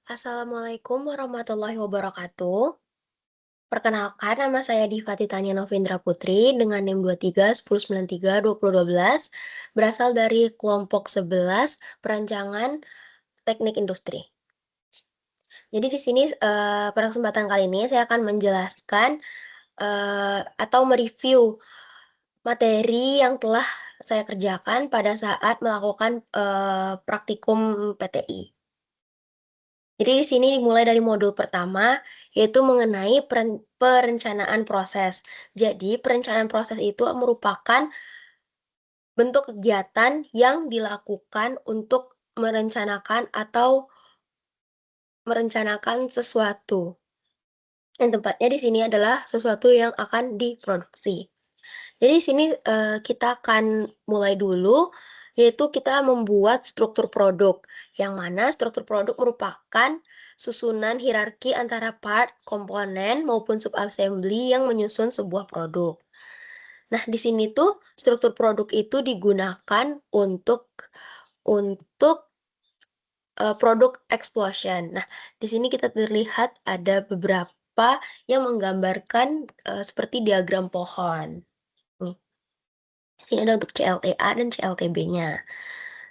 Assalamualaikum warahmatullahi wabarakatuh. Perkenalkan, nama saya Diva Titania Novindra Putri dengan NIM 23 1093 2012, berasal dari kelompok 11 Perancangan Teknik Industri. Jadi di sini, pada kesempatan kali ini saya akan menjelaskan, atau mereview materi yang telah saya kerjakan pada saat melakukan, praktikum PTI. Jadi di sini dimulai dari modul pertama, yaitu mengenai perencanaan proses. Jadi perencanaan proses itu merupakan bentuk kegiatan yang dilakukan untuk merencanakan sesuatu. Dan tempatnya di sini adalah sesuatu yang akan diproduksi. Jadi di sini, kita akan mulai dulu, yaitu kita membuat struktur produk, yang mana struktur produk merupakan susunan hierarki antara part, komponen, maupun subassembly yang menyusun sebuah produk. Nah, di sini tuh struktur produk itu digunakan untuk produk explosion. Nah, di sini kita terlihat ada beberapa yang menggambarkan, seperti diagram pohon, nih. Di sini ada untuk CLTA dan CLTB-nya.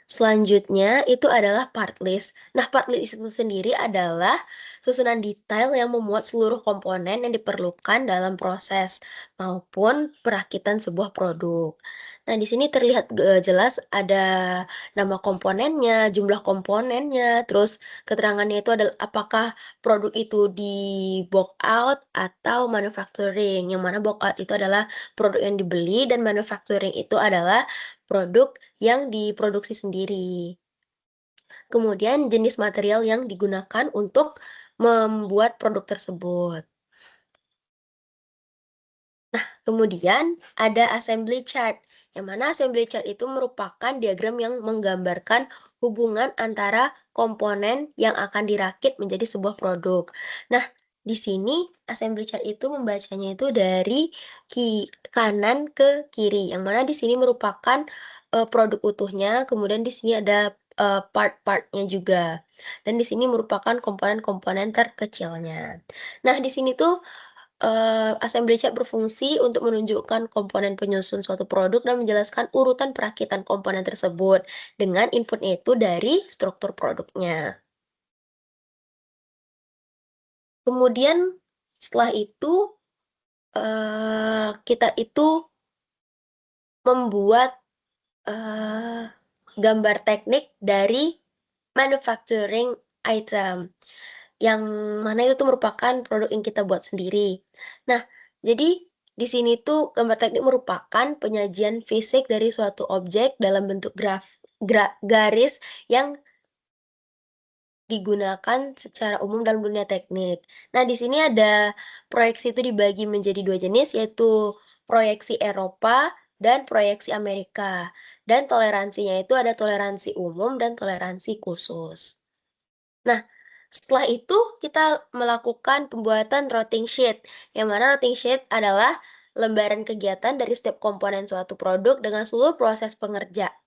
Selanjutnya itu adalah part list. Nah, part list itu sendiri adalah susunan detail yang memuat seluruh komponen yang diperlukan dalam proses maupun perakitan sebuah produk. Nah, di sini terlihat jelas ada nama komponennya, jumlah komponennya, terus keterangannya itu adalah apakah produk itu di bulk out atau manufacturing, yang mana bulk out itu adalah produk yang dibeli dan manufacturing itu adalah produk yang diproduksi sendiri. Kemudian jenis material yang digunakan untuk membuat produk tersebut. Kemudian ada assembly chart, yang mana assembly chart itu merupakan diagram yang menggambarkan hubungan antara komponen yang akan dirakit menjadi sebuah produk. Nah, di sini assembly chart itu membacanya itu dari kanan ke kiri, yang mana di sini merupakan produk utuhnya, kemudian di sini ada part-partnya juga, dan di sini merupakan komponen-komponen terkecilnya. Nah, di sini tuh assembly chart berfungsi untuk menunjukkan komponen penyusun suatu produk dan menjelaskan urutan perakitan komponen tersebut dengan inputnya itu dari struktur produknya. Kemudian setelah itu, kita itu membuat, eee, gambar teknik dari manufacturing item, yang mana itu merupakan produk yang kita buat sendiri. Nah, jadi di sini tuh gambar teknik merupakan penyajian fisik dari suatu objek dalam bentuk garis yang digunakan secara umum dalam dunia teknik. Nah, di sini ada proyeksi itu dibagi menjadi 2 jenis, yaitu proyeksi Eropa dan proyeksi Amerika. Dan toleransinya itu ada toleransi umum dan toleransi khusus. Nah, setelah itu kita melakukan pembuatan routing sheet, yang mana routing sheet adalah lembaran kegiatan dari setiap komponen suatu produk dengan seluruh proses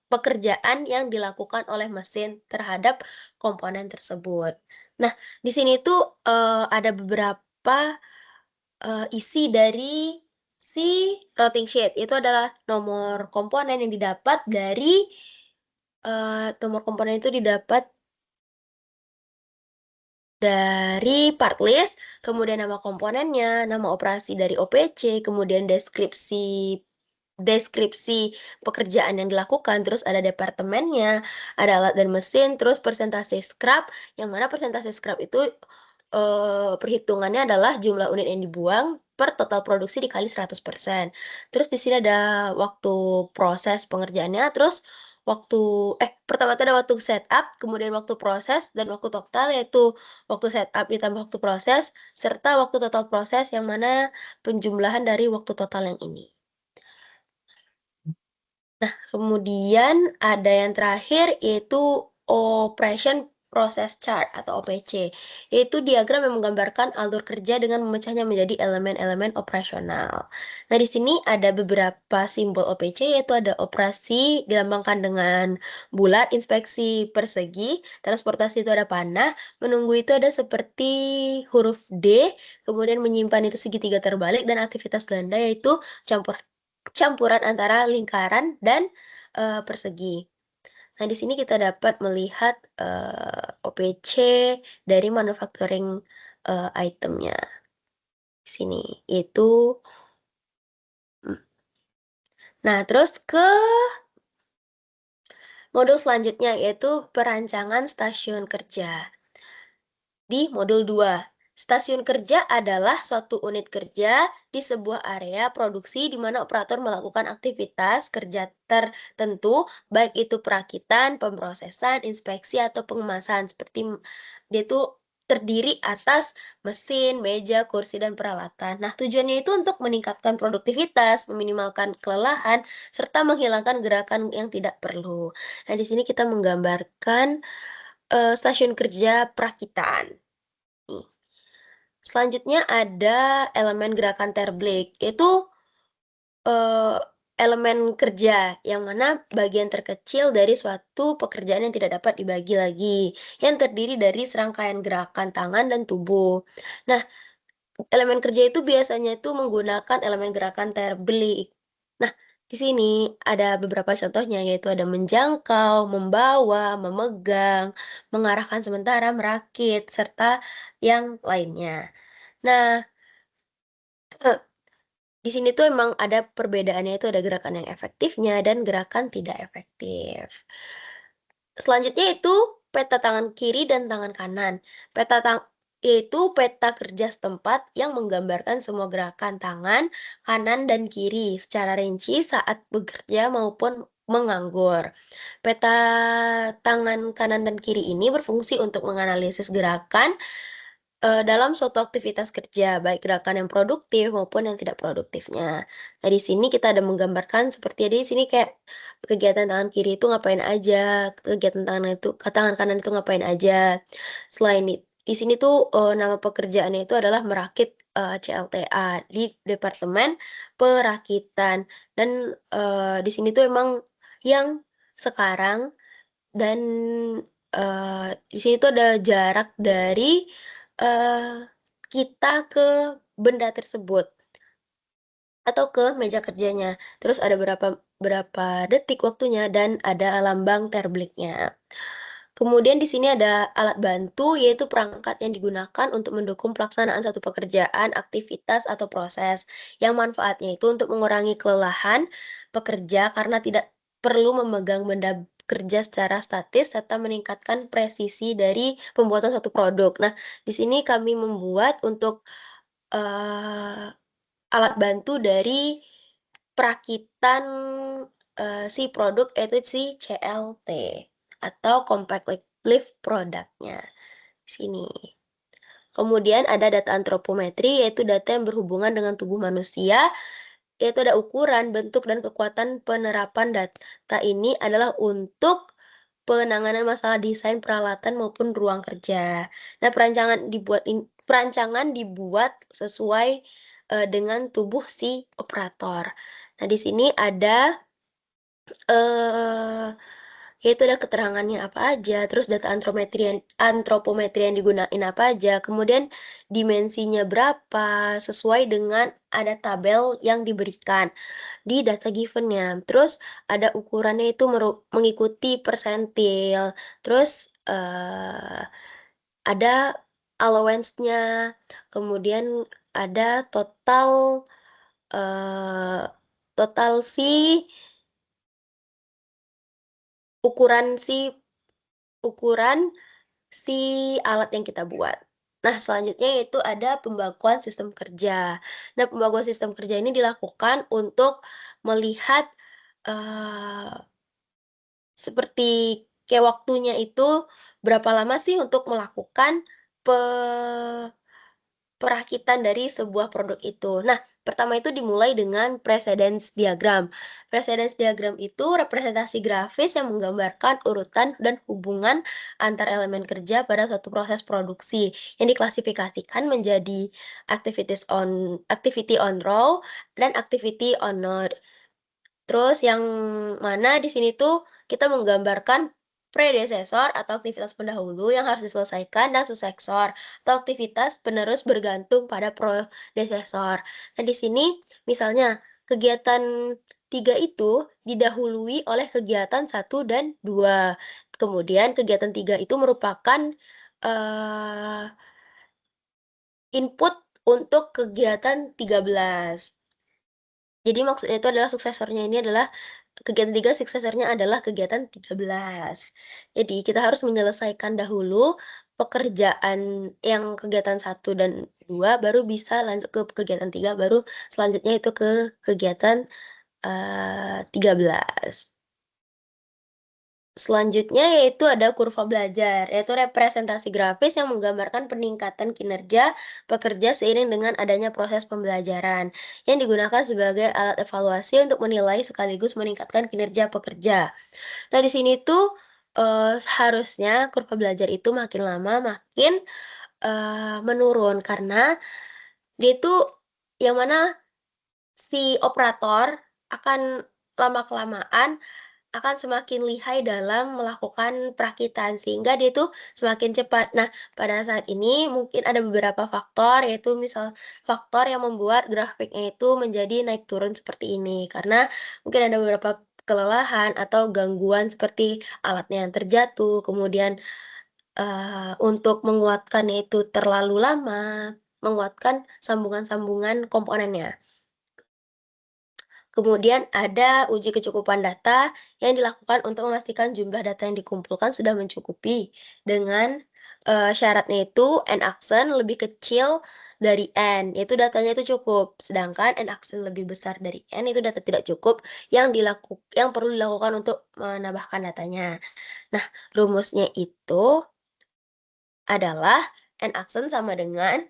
pekerjaan yang dilakukan oleh mesin terhadap komponen tersebut. Nah, di sini tuh, ada beberapa, isi dari si routing sheet, itu adalah nomor komponen yang didapat dari nomor komponen itu didapat dari part list, kemudian nama komponennya, nama operasi dari OPC, kemudian deskripsi deskripsi pekerjaan yang dilakukan, terus ada departemennya, ada alat dan mesin, terus persentase scrap, yang mana persentase scrap itu, perhitungannya adalah jumlah unit yang dibuang per total produksi dikali 100%. Terus di sini ada waktu proses pengerjaannya, terus waktu pertama itu ada waktu setup, kemudian waktu proses, dan waktu total, yaitu waktu setup ditambah waktu proses, serta waktu total proses yang mana penjumlahan dari waktu total yang ini. Kemudian ada yang terakhir yaitu operation Process Chart atau OPC, yaitu diagram yang menggambarkan alur kerja dengan memecahnya menjadi elemen-elemen operasional. Nah, di sini ada beberapa simbol OPC, yaitu ada operasi dilambangkan dengan bulat, inspeksi persegi, transportasi itu ada panah, menunggu itu ada seperti huruf D, kemudian menyimpan itu segitiga terbalik, dan aktivitas ganda yaitu campuran antara lingkaran dan persegi. Nah, di sini kita dapat melihat, OPC dari manufacturing, item-nya, di sini, itu mmm, nah terus ke modul selanjutnya, yaitu perancangan stasiun kerja. Di modul 2, stasiun kerja adalah suatu unit kerja di sebuah area produksi di mana operator melakukan aktivitas kerja tertentu, baik itu perakitan, pemrosesan, inspeksi, atau pengemasan. Dia itu terdiri atas mesin, meja, kursi, dan peralatan. Nah, tujuannya itu untuk meningkatkan produktivitas, meminimalkan kelelahan, serta menghilangkan gerakan yang tidak perlu. Nah, di sini kita menggambarkan stasiun kerja perakitan, nih. Selanjutnya ada elemen gerakan terbalik, yaitu, eee, elemen kerja yang mana bagian terkecil dari suatu pekerjaan yang tidak dapat dibagi lagi, yang terdiri dari serangkaian gerakan tangan dan tubuh. Nah, elemen kerja itu biasanya itu menggunakan elemen gerakan terbalik. Nah, di sini ada beberapa contohnya, yaitu ada menjangkau, membawa, memegang, mengarahkan sementara, merakit, serta yang lainnya. Nah, di sini tuh emang ada perbedaannya, itu ada gerakan yang efektifnya dan gerakan tidak efektif. Selanjutnya itu peta tangan kiri dan tangan kanan. Peta tang yaitu peta kerja setempat yang menggambarkan semua gerakan tangan kanan dan kiri secara rinci saat bekerja maupun menganggur. Peta tangan kanan dan kiri ini berfungsi untuk menganalisis gerakan dalam suatu aktivitas kerja, baik gerakan yang produktif maupun yang tidak produktifnya. Nah, di sini kita ada menggambarkan seperti ada di sini kayak kegiatan tangan kiri itu ngapain aja, kegiatan tangan kanan itu ngapain aja. Di sini tuh, nama pekerjaannya itu adalah merakit, CLTA di Departemen Perakitan dan, di sini tuh emang yang sekarang dan, di sini tuh ada jarak dari, kita ke benda tersebut atau ke meja kerjanya. Terus ada berapa detik waktunya dan ada lambang terbliknya. Kemudian di sini ada alat bantu, yaitu perangkat yang digunakan untuk mendukung pelaksanaan suatu pekerjaan, aktivitas, atau proses, yang manfaatnya itu untuk mengurangi kelelahan pekerja karena tidak perlu memegang benda kerja secara statis serta meningkatkan presisi dari pembuatan suatu produk. Nah, di sini kami membuat untuk, eee, alat bantu dari perakitan, si produk yaitu si CLT atau compact lift product-nya, sini. Kemudian ada data antropometri, yaitu data yang berhubungan dengan tubuh manusia, yaitu ada ukuran, bentuk, dan kekuatan penerapan data ini adalah untuk penanganan masalah desain peralatan maupun ruang kerja. Nah, perancangan dibuat sesuai, dengan tubuh si operator. Nah, di sini ada, eee yaitu ada keterangannya apa aja, terus data antropometri yang digunain apa aja, kemudian dimensinya berapa, sesuai dengan ada tabel yang diberikan di data given-nya. Terus ada ukurannya itu mengikuti persentil, terus, ada allowance-nya, kemudian ada eee, total ukuran ukuran si alat yang kita buat. Nah, selanjutnya yaitu ada pembakuan sistem kerja. Nah, pembakuan sistem kerja ini dilakukan untuk melihat, eee, seperti kayak waktunya itu berapa lama sih untuk melakukan perakitan dari sebuah produk itu. Nah, pertama itu dimulai dengan precedence diagram. Precedence diagram itu representasi grafis yang menggambarkan urutan dan hubungan antar elemen kerja pada suatu proses produksi yang diklasifikasikan menjadi activity on row dan activity on node. Terus yang mana di sini tuh kita menggambarkan predesesor atau aktivitas pendahulu yang harus diselesaikan dan suksesor atau aktivitas penerus bergantung pada predesesor. Nah, di sini misalnya kegiatan 3 itu didahului oleh kegiatan 1 dan 2. Kemudian kegiatan 3 itu merupakan, eee, input untuk kegiatan 13. Jadi maksudnya itu adalah suksesornya ini adalah kegiatan 3 suksesornya adalah kegiatan 13. Jadi kita harus menyelesaikan dahulu pekerjaan yang kegiatan 1 dan 2 baru bisa lanjut ke kegiatan 3 baru selanjutnya itu ke kegiatan, 13. Selanjutnya yaitu ada kurva belajar, yaitu representasi grafis yang menggambarkan peningkatan kinerja pekerja seiring dengan adanya proses pembelajaran, yang digunakan sebagai alat evaluasi untuk menilai sekaligus meningkatkan kinerja pekerja. Nah, di sini tuh, seharusnya kurva belajar itu makin lama makin, menurun karena dia itu yang mana si operator akan lama-kelamaan akan semakin lihai dalam melakukan perakitan, sehingga dia itu semakin cepat. Nah, pada saat ini mungkin ada beberapa faktor, yaitu misal faktor yang membuat grafiknya itu menjadi naik turun seperti ini, karena mungkin ada beberapa kelelahan atau gangguan seperti alatnya yang terjatuh, kemudian, untuk menguatkannya itu terlalu lama, menguatkan sambungan-sambungan komponennya. Kemudian ada uji kecukupan data yang dilakukan untuk memastikan jumlah data yang dikumpulkan sudah mencukupi dengan, syaratnya itu n-aksen lebih kecil dari n, yaitu datanya itu cukup. Sedangkan n-aksen lebih besar dari n itu data tidak cukup yang perlu dilakukan untuk menambahkan datanya. Nah, rumusnya itu adalah n-aksen sama dengan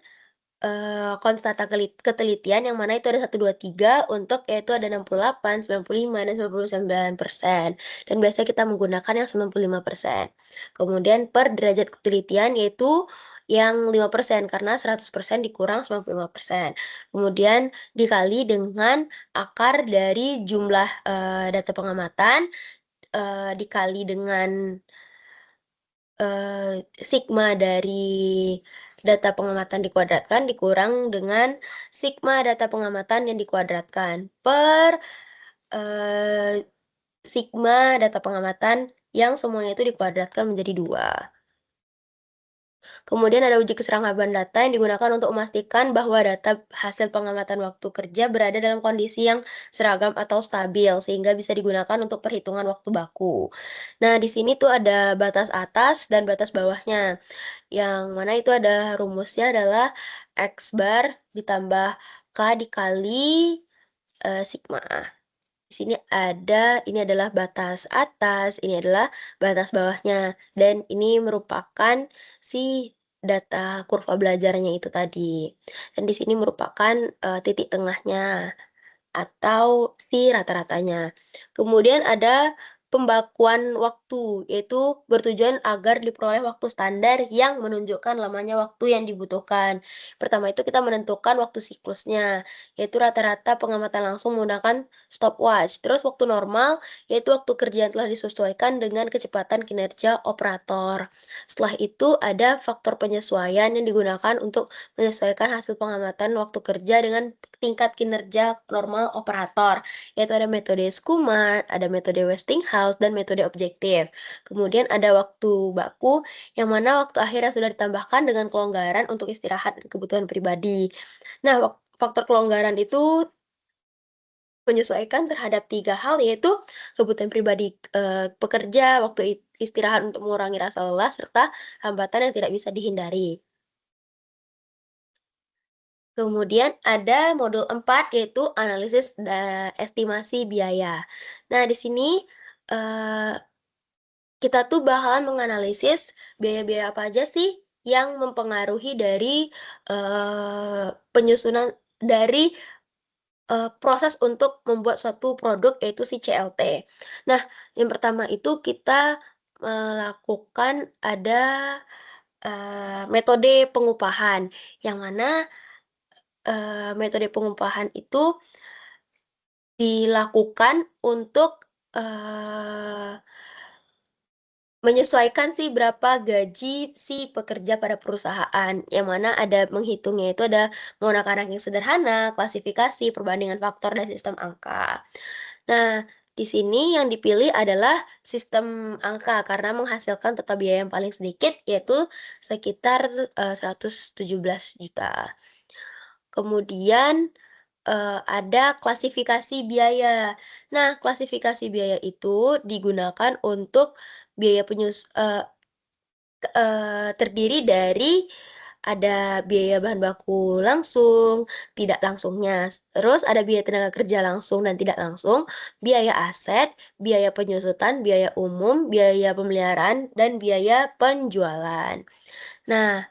konstanta ketelitian yang mana itu ada 1, 2, 3 untuk yaitu ada 68, 95, dan 99%, dan biasanya kita menggunakan yang 95%. Kemudian per derajat ketelitian yaitu yang 5% karena 100% dikurang 95%. Kemudian dikali dengan akar dari jumlah, data pengamatan, dikali dengan sigma dari data pengamatan dikuadratkan dikurang dengan sigma data pengamatan yang dikuadratkan per, eee, sigma data pengamatan yang semuanya itu dikuadratkan menjadi 2. Kemudian ada uji keserakaban data yang digunakan untuk memastikan bahwa data hasil pengamatan waktu kerja berada dalam kondisi yang seragam atau stabil, sehingga bisa digunakan untuk perhitungan waktu baku. Nah, di sini tuh ada batas atas dan batas bawahnya, yang mana itu ada rumusnya adalah X bar ditambah K dikali, sigma. Di sini ini adalah batas atas, ini adalah batas bawahnya, dan ini merupakan si data kurva belajarnya itu tadi. Dan di sini merupakan, titik tengahnya atau si rata-ratanya. Kemudian ada pembakuan waktu, yaitu bertujuan agar diperoleh waktu standar yang menunjukkan lamanya waktu yang dibutuhkan. Pertama itu kita menentukan waktu siklusnya, yaitu rata-rata pengamatan langsung menggunakan stopwatch. Terus waktu normal, yaitu waktu kerja yang telah disesuaikan dengan kecepatan kinerja operator. Setelah itu ada faktor penyesuaian yang digunakan untuk menyesuaikan hasil pengamatan waktu kerja dengan tingkat kinerja normal operator, yaitu ada metode Schumann, ada metode Westinghouse, dan metode objektif. Kemudian ada waktu baku, yang mana waktu akhir yang sudah ditambahkan dengan kelonggaran untuk istirahat dan kebutuhan pribadi. Nah, faktor kelonggaran itu menyesuaikan terhadap 3 hal, yaitu kebutuhan pribadi, pekerja, waktu istirahat untuk mengurangi rasa lelah, serta hambatan yang tidak bisa dihindari. Kemudian ada modul 4 yaitu analisis estimasi biaya. Nah, di sini, eee, kita tuh bakalan menganalisis biaya-biaya apa aja sih yang mempengaruhi dari, penyusunan dari, proses untuk membuat suatu produk yaitu si CLT. Nah, yang pertama itu kita melakukan ada, metode pengupahan, yang mana, metode pengupahan itu dilakukan untuk, menyesuaikan sih berapa gaji si pekerja pada perusahaan, yang mana ada menghitungnya itu ada menggunakan ranking sederhana, klasifikasi, perbandingan faktor, dan sistem angka. Nah, di sini yang dipilih adalah sistem angka karena menghasilkan total biaya yang paling sedikit yaitu sekitar, 117 juta. Kemudian, ada klasifikasi biaya. Nah, klasifikasi biaya itu digunakan untuk biaya terdiri dari ada biaya bahan baku langsung, tidak langsungnya, terus ada biaya tenaga kerja langsung dan tidak langsung, biaya aset, biaya penyusutan, biaya umum, biaya pemeliharaan, dan biaya penjualan. Nah,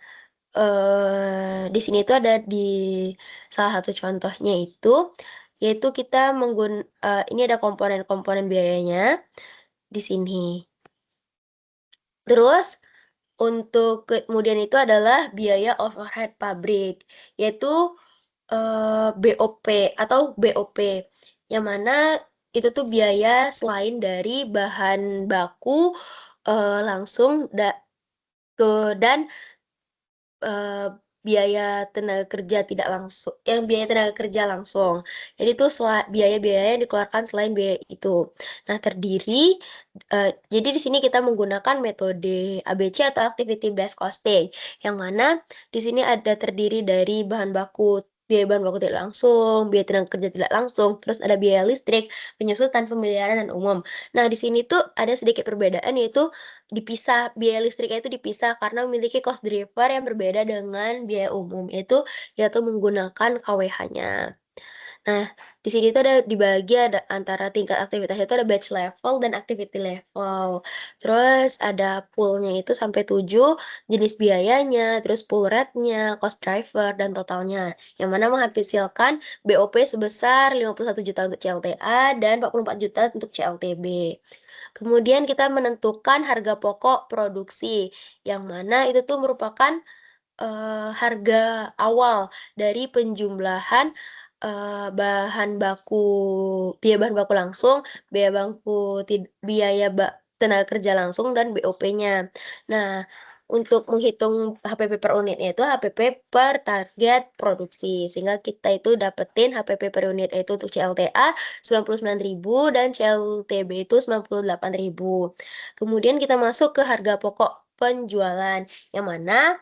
di sini tuh ada di salah satu contohnya itu, yaitu kita ini ada komponen-komponen biayanya di sini. Terus untuk kemudian itu adalah biaya overhead pabrik, yaitu, BOP atau BOP, yang mana itu tuh biaya selain dari bahan baku, langsung dan Eee, biaya tenaga kerja tidak langsung biaya tenaga kerja langsung. Jadi itu biaya-biaya yang dikeluarkan selain biaya itu. Nah jadi di sini kita menggunakan metode ABC atau Activity Based Costing, yang mana di sini ada terdiri dari biaya bahan baku tidak langsung, biaya tenaga kerja tidak langsung, terus ada biaya listrik, penyusutan, pemeliharaan, dan umum. Nah di sini tuh ada sedikit perbedaan yaitu biaya listriknya itu dipisah karena memiliki cost driver yang berbeda dengan biaya umum, yaitu menggunakan KWH-nya. Nah, di sini tuh ada antara tingkat aktivitasnya itu ada batch level dan activity level. Terus ada pool-nya itu sampai 7, jenis biayanya, terus pool rate-nya, cost driver, dan totalnya. Yang mana menghasilkan BOP sebesar 51 juta untuk CLTA dan 44 juta untuk CLTB. Kemudian kita menentukan harga pokok produksi, yang mana itu tuh merupakan, harga awal dari penjumlahan, biaya bahan baku langsung, biaya tenaga kerja langsung, dan BOP-nya. Nah, untuk menghitung HPP per unitnya itu HPP per target produksi, sehingga kita itu dapetin HPP per unit itu untuk CLTA 99.000 dan CLTB itu 98.000. Kemudian kita masuk ke harga pokok penjualan, yang mana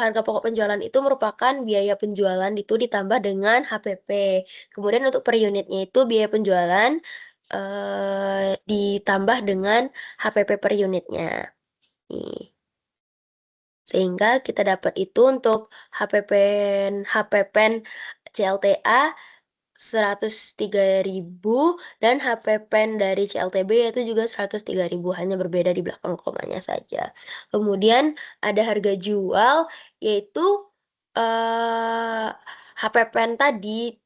harga pokok penjualan itu merupakan biaya penjualan itu ditambah dengan HPP. Kemudian untuk per unitnya itu biaya penjualan, ditambah dengan HPP per unitnya, nih. Sehingga kita dapat itu untuk HPPen CLTA 103.000 dan HPPen dari CLTB yaitu juga 103.000, hanya berbeda di belakang komanya saja. Kemudian ada harga jual, yaitu, eee, HPPen tadi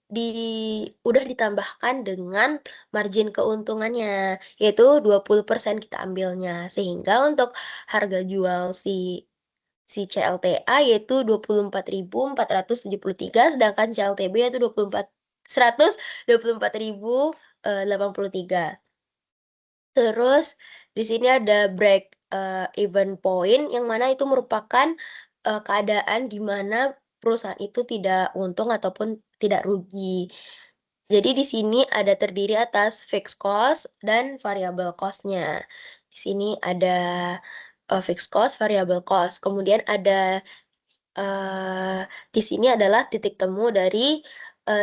udah ditambahkan dengan margin keuntungannya, yaitu 20% kita ambilnya. Sehingga untuk harga jual si CLTA yaitu 24.473, sedangkan CLTB yaitu 124.083. Terus di sini ada even point yang mana itu merupakan, keadaan di mana perusahaan itu tidak untung ataupun tidak rugi. Jadi di sini ada terdiri atas fixed cost dan variable cost-nya. Di sini ada, fixed cost, variable cost, kemudian ada di sini adalah titik temu dari,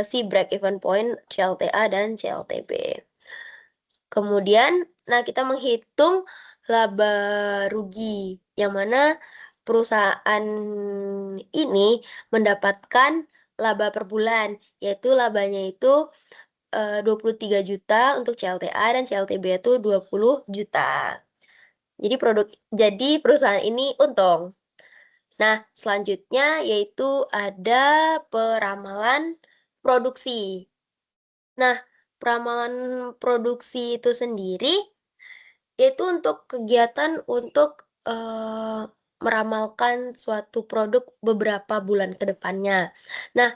si break even point CLTA dan CLTB. Kemudian, nah kita menghitung laba rugi, yang mana perusahaan ini mendapatkan laba per bulan, yaitu labanya itu, 23 juta untuk CLTA dan CLTB itu 20 juta. Jadi perusahaan ini untung. Nah, selanjutnya yaitu ada peramalan produksi. Nah, peramalan produksi itu sendiri, yaitu untuk kegiatan untuk, meramalkan suatu produk beberapa bulan ke depannya. Nah,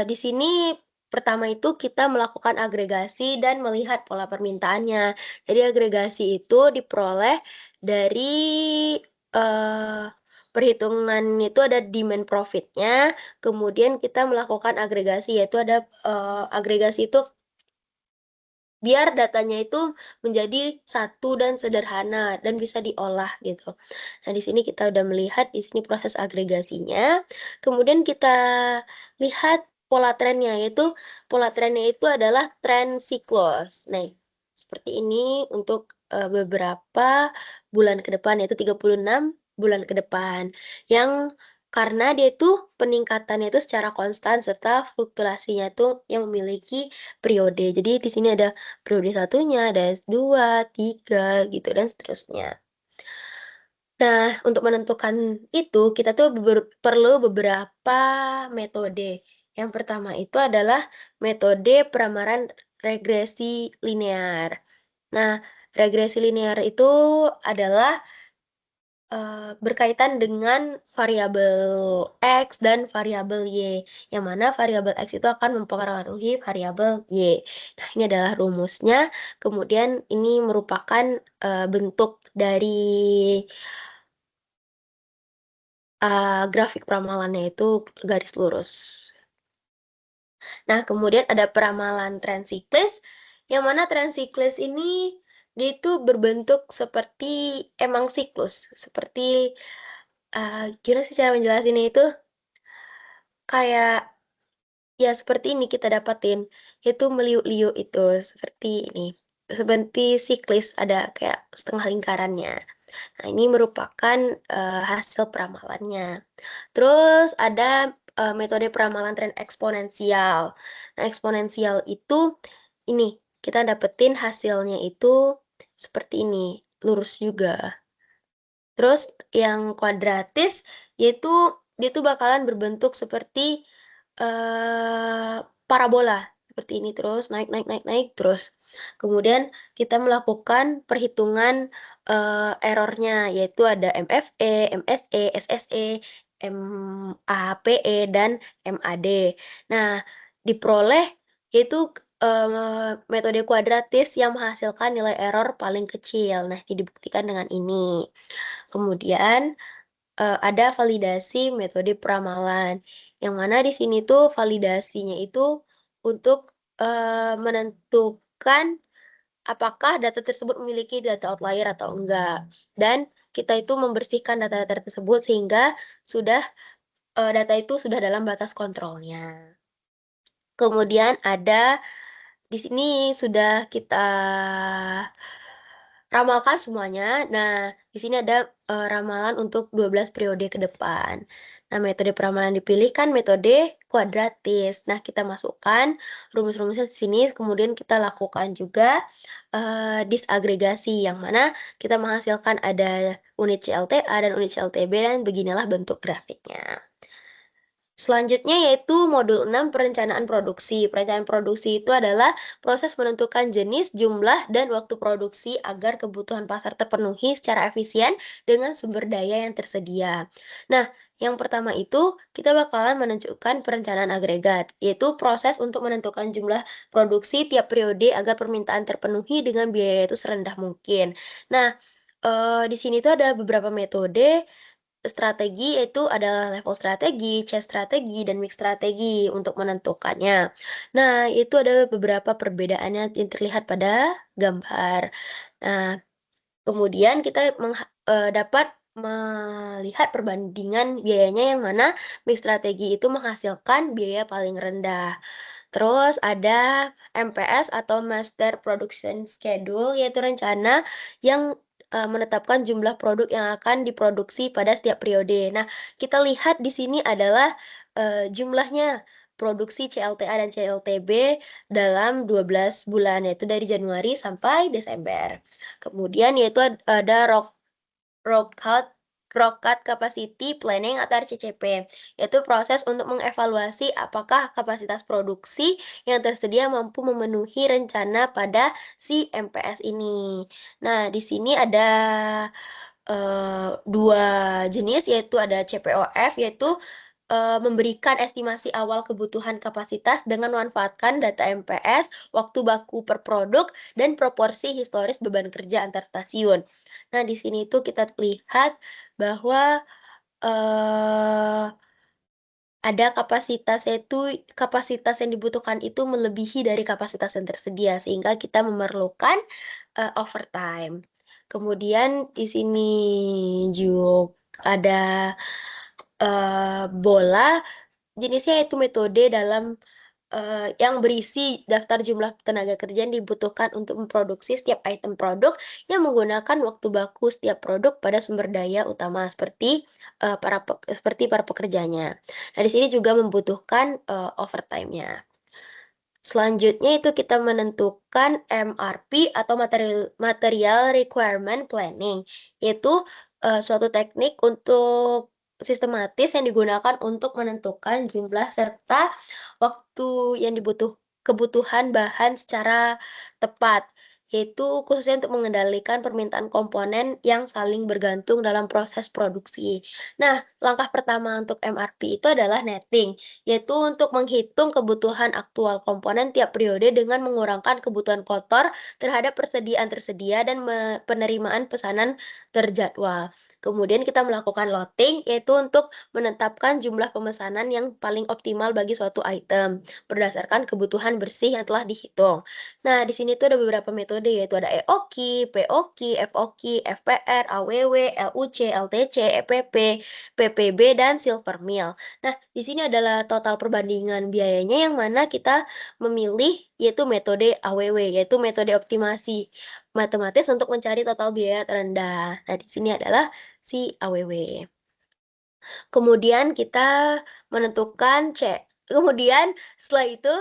di sini pertama itu kita melakukan agregasi dan melihat pola permintaannya. Jadi agregasi itu diperoleh dari, eee, perhitungan itu ada demand profit-nya, kemudian kita melakukan agregasi, yaitu ada, agregasi itu biar datanya itu menjadi satu dan sederhana dan bisa diolah gitu. Nah, di sini kita udah melihat di sini proses agregasinya, kemudian kita lihat pola trennya, yaitu pola trennya itu adalah tren siklus. Nah, seperti ini untuk, beberapa bulan ke depan, yaitu 36 bulan ke depan, yang karena dia itu peningkatannya itu secara konstan serta fluktuasinya itu yang memiliki periode. Jadi di sini ada periode satunya, ada S2, 3 gitu dan seterusnya. Nah, untuk menentukan itu kita tuh perlu beberapa metode. Yang pertama itu adalah metode peramaran regresi linear. Nah, regresi linear itu adalah berkaitan dengan variabel X dan variabel Y, yang mana variabel X itu akan mempengaruhi variabel Y. Nah, ini adalah rumusnya, kemudian ini merupakan, bentuk dari, grafik peramalannya itu garis lurus. Nah, kemudian ada peramalan tren siklis, yang mana tren siklis ini dia itu berbentuk seperti emang siklus, seperti, gimana sih cara menjelasinnya itu? Kayak, ya seperti ini kita dapatin, yaitu meliuk-liuk itu, seperti ini, seperti siklis, ada kayak setengah lingkarannya. Nah, ini merupakan, hasil peramalannya. Terus ada, metode peramalan tren eksponensial. Nah, eksponensial itu ini, kita dapetin hasilnya itu seperti ini, lurus juga. Terus yang kuadratis, yaitu dia tuh bakalan berbentuk seperti, parabola, seperti ini terus naik naik naik naik terus. Kemudian kita melakukan perhitungan, error-nya, yaitu ada MFE, MSE, SSE, MAPE, dan MAD. Nah, diperoleh yaitu, metode kuadratis yang menghasilkan nilai error paling kecil. Nah, ini dibuktikan dengan ini. Kemudian, ada validasi metode peramalan, yang mana di sini tuh validasinya itu untuk, menentukan apakah data tersebut memiliki data outlier atau enggak. Dan kita itu membersihkan data-data tersebut sehingga sudah, data itu sudah dalam batas kontrolnya. Kemudian ada di sini sudah kita ramalkan semuanya. Nah, di sini ada, ramalan untuk 12 periode ke depan. Nah, metode peramalan dipilih kan metode kuadratis. Nah, kita masukkan rumus-rumusnya di sini, kemudian kita lakukan juga, disagregasi, yang mana kita menghasilkan ada unit CLTA dan unit CLTB dan beginilah bentuk grafiknya. Selanjutnya yaitu modul 6 perencanaan produksi. Perencanaan produksi itu adalah proses menentukan jenis, jumlah, dan waktu produksi agar kebutuhan pasar terpenuhi secara efisien dengan sumber daya yang tersedia. Nah, yang pertama itu kita bakalan menentukan perencanaan agregat, yaitu proses untuk menentukan jumlah produksi tiap periode agar permintaan terpenuhi dengan biaya itu serendah mungkin. Nah, di sini tuh ada beberapa metode strategi, yaitu ada level strategi, chess strategi, dan mix strategi untuk menentukannya. Nah, itu ada beberapa perbedaannya yang terlihat pada gambar. Nah, kemudian kita dapat melihat perbandingan biayanya yang mana mix strategi itu menghasilkan biaya paling rendah. Terus ada MPS atau Master Production Schedule, yaitu rencana yang, menetapkan jumlah produk yang akan diproduksi pada setiap periode. Nah, kita lihat di sini adalah, jumlahnya, produksi CLTA dan CLTB dalam 12 bulan, yaitu dari Januari sampai Desember. Kemudian yaitu ada Rock Rock Cut Broadcast Capacity Planning atau RCCP, yaitu proses untuk mengevaluasi apakah kapasitas produksi yang tersedia mampu memenuhi rencana pada si MPS ini. Nah, di sini ada 2 jenis, yaitu ada CPOF, yaitu memberikan estimasi awal kebutuhan kapasitas dengan memanfaatkan data MPS, waktu baku per produk, dan proporsi historis beban kerja antar stasiun. Nah, di sini tuh kita lihat bahwa, eee, ada kapasitas yang dibutuhkan itu melebihi dari kapasitas yang tersedia, sehingga kita memerlukan, overtime. Kemudian di sini juga ada, bola, jenisnya yaitu metode dalam yang berisi daftar jumlah tenaga kerja yang dibutuhkan untuk memproduksi setiap item produk yang menggunakan waktu baku setiap produk pada sumber daya utama seperti, para pekerjanya. Nah, di sini juga membutuhkan, overtime-nya. Selanjutnya itu kita menentukan MRP atau Material Requirement Planning, yaitu, suatu teknik untuk sistematis yang digunakan untuk menentukan jumlah serta waktu yang kebutuhan bahan secara tepat, yaitu khususnya untuk mengendalikan permintaan komponen yang saling bergantung dalam proses produksi. Nah, langkah pertama untuk MRP itu adalah netting, yaitu untuk menghitung kebutuhan aktual komponen tiap periode dengan mengurangkan kebutuhan kotor terhadap persediaan tersedia dan penerimaan pesanan terjadwal. Kemudian kita melakukan loading, yaitu untuk menetapkan jumlah pemesanan yang paling optimal bagi suatu item, berdasarkan kebutuhan bersih yang telah dihitung. Nah, di sini tuh ada beberapa metode, yaitu ada EOQ, POQ, FOQ, FPR, AWW, LUC, LTC, EPP, PPB, dan Silver Mill. Nah, di sini adalah total perbandingan biayanya yang mana kita memilih yaitu metode AWW, yaitu metode optimasi matematis untuk mencari total biaya terendah. Nah, di sini adalah si AWW. Kemudian kita menentukan kemudian setelah itu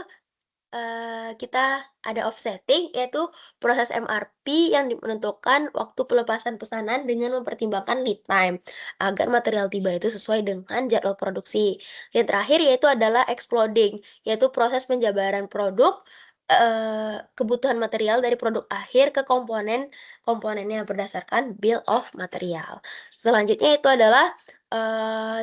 kita ada offsetting, yaitu proses MRP yang menentukan waktu pelepasan pesanan dengan mempertimbangkan lead time, agar material tiba itu sesuai dengan jadwal produksi. Yang terakhir yaitu adalah exploding, yaitu proses penjabaran produk, kebutuhan material dari produk akhir ke komponennya berdasarkan bill of material. Selanjutnya itu adalah,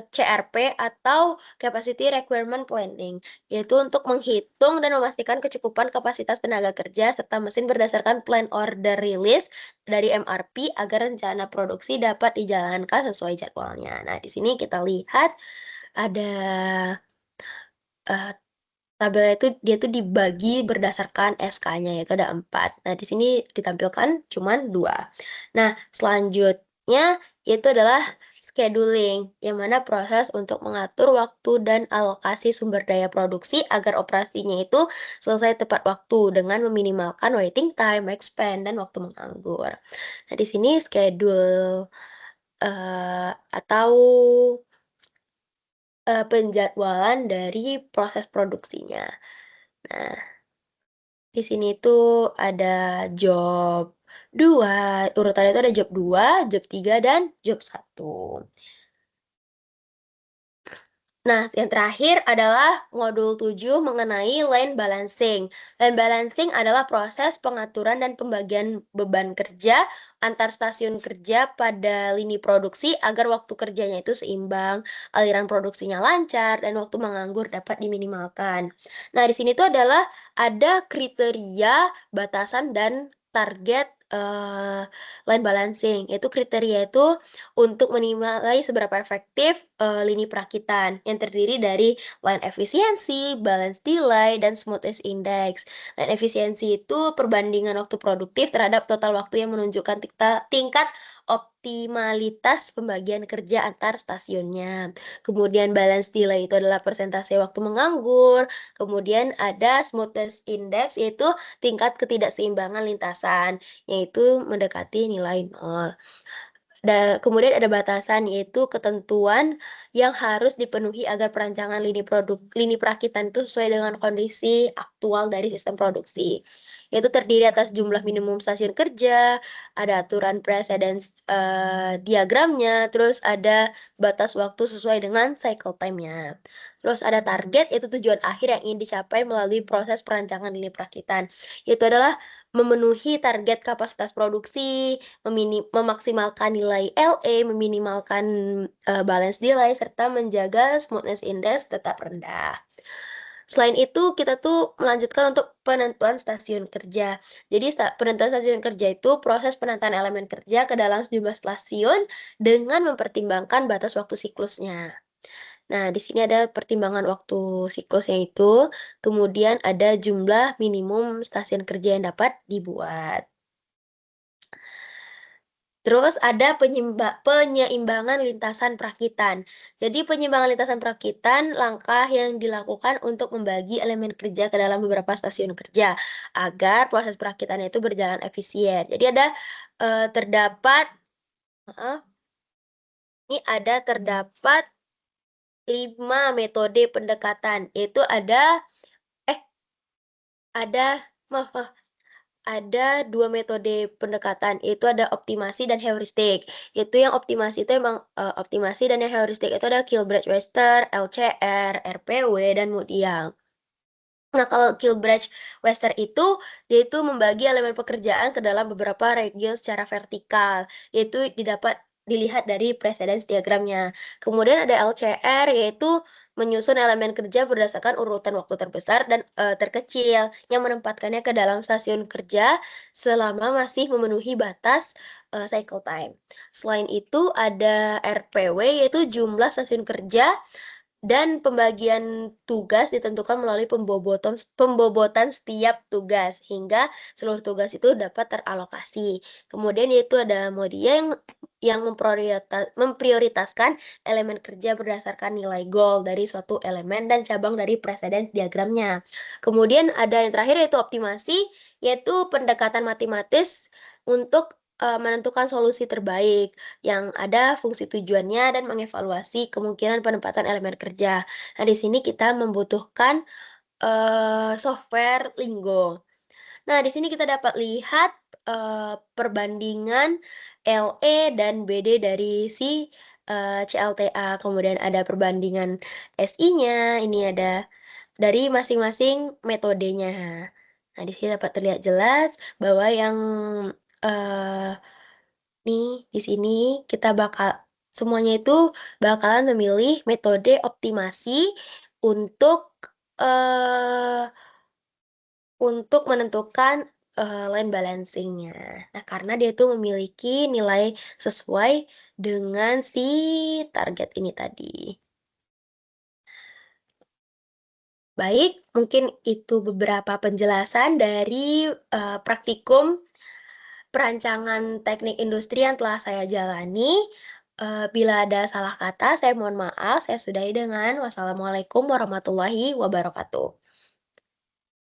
CRP atau Capacity Requirement Planning, yaitu untuk menghitung dan memastikan kecukupan kapasitas tenaga kerja serta mesin berdasarkan plan order release dari MRP agar rencana produksi dapat dijalankan sesuai jadwalnya. Nah, di sini kita lihat ada, eee, tabelnya itu dia tuh dibagi berdasarkan SK-nya, yaitu ada 4. Nah, di sini ditampilkan cuman 2. Nah, selanjutnya itu adalah scheduling, yang mana proses untuk mengatur waktu dan alokasi sumber daya produksi agar operasinya itu selesai tepat waktu dengan meminimalkan waiting time, expense, dan waktu menganggur. Nah, di sini schedule, atau, penjadwalan dari proses produksinya. Nah, di sini tuh ada job 2, urutannya itu ada job 2, job 3, dan job 1. Nah, yang terakhir adalah modul 7 mengenai line balancing. Line balancing adalah proses pengaturan dan pembagian beban kerja antar stasiun kerja pada lini produksi agar waktu kerjanya itu seimbang, aliran produksinya lancar, dan waktu menganggur dapat diminimalkan. Nah, di sini tuh adalah ada kriteria, batasan, dan target, line balancing. Yaitu kriteria itu untuk menilai seberapa efektif, lini perakitan yang terdiri dari line efisiensi, balance delay, dan smoothness index. Line efisiensi itu perbandingan waktu produktif terhadap total waktu yang menunjukkan tingkat optimalitas pembagian kerja antar stasiunnya. Kemudian balance delay itu adalah persentase waktu menganggur. Kemudian ada smoothness index yaitu tingkat ketidakseimbangan lintasan, yaitu mendekati nilai nol. Kemudian ada batasan, yaitu ketentuan yang harus dipenuhi agar perancangan lini perakitan itu sesuai dengan kondisi aktual dari sistem produksi. yaitu terdiri atas jumlah minimum stasiun kerja, ada aturan precedence, diagramnya, terus ada batas waktu sesuai dengan cycle time-nya. Terus ada target, yaitu tujuan akhir yang ingin dicapai melalui proses perancangan lini perakitan, yaitu adalah memenuhi target kapasitas produksi, memaksimalkan nilai LE, meminimalkan, balance delay, serta menjaga smoothness index tetap rendah. Selain itu, kita tuh melanjutkan untuk penentuan stasiun kerja. Jadi penentuan stasiun kerja itu proses penataan elemen kerja ke dalam sejumlah stasiun dengan mempertimbangkan batas waktu siklusnya. Nah, di sini ada pertimbangan waktu siklusnya itu, kemudian ada jumlah minimum stasiun kerja yang dapat dibuat. Terus ada penyeimbangan lintasan perakitan. Jadi penyeimbangan lintasan perakitan langkah yang dilakukan untuk membagi elemen kerja ke dalam beberapa stasiun kerja, agar proses perakitannya itu berjalan efisien. Jadi ada, terdapat heeh, ini ada terdapat 5 metode pendekatan, yaitu eh, ada maaf maaf. Ada 2 metode pendekatan, yaitu ada optimasi dan heuristik. Itu yang optimasi itu emang, optimasi dan yang heuristik itu ada Kilbride-Webster, LCR, RPW, dan Moodiang. Nah, kalau Kilbride-Webster itu, dia itu membagi elemen pekerjaan ke dalam beberapa region secara vertikal, yaitu dilihat dari precedence diagramnya. Kemudian ada LCR, yaitu menyusun elemen kerja berdasarkan urutan waktu terbesar dan, terkecil, yang menempatkannya ke dalam stasiun kerja selama masih memenuhi batas, cycle time. Selain itu ada RPW, yaitu jumlah stasiun kerja dan pembagian tugas ditentukan melalui pembobotan setiap tugas, hingga seluruh tugas itu dapat teralokasi. Kemudian yaitu ada Modia yang memprioritaskan elemen kerja berdasarkan nilai goal dari suatu elemen dan cabang dari precedence diagramnya. Kemudian ada yang terakhir yaitu optimasi, yaitu pendekatan matematis untuk, menentukan solusi terbaik yang ada fungsi tujuannya dan mengevaluasi kemungkinan penempatan elemen kerja. Nah, di sini kita membutuhkan, software Linggo. Nah, di sini kita dapat lihat, perbandingan LE dan BD dari si, CLTA, kemudian ada perbandingan SI-nya, ini ada dari masing-masing metodenya. Nah, di sini dapat terlihat jelas bahwa yang, eee nih, di sini semuanya itu bakalan memilih metode optimasi untuk, eee, untuk menentukan, line balancing-nya. Nah, karena dia itu memiliki nilai sesuai dengan si target ini tadi. Baik, mungkin itu beberapa penjelasan dari, praktikum perancangan teknik industri yang telah saya jalani. Bila ada salah kata, saya mohon maaf. Saya sudahi dengan wassalamualaikum warahmatullahi wabarakatuh.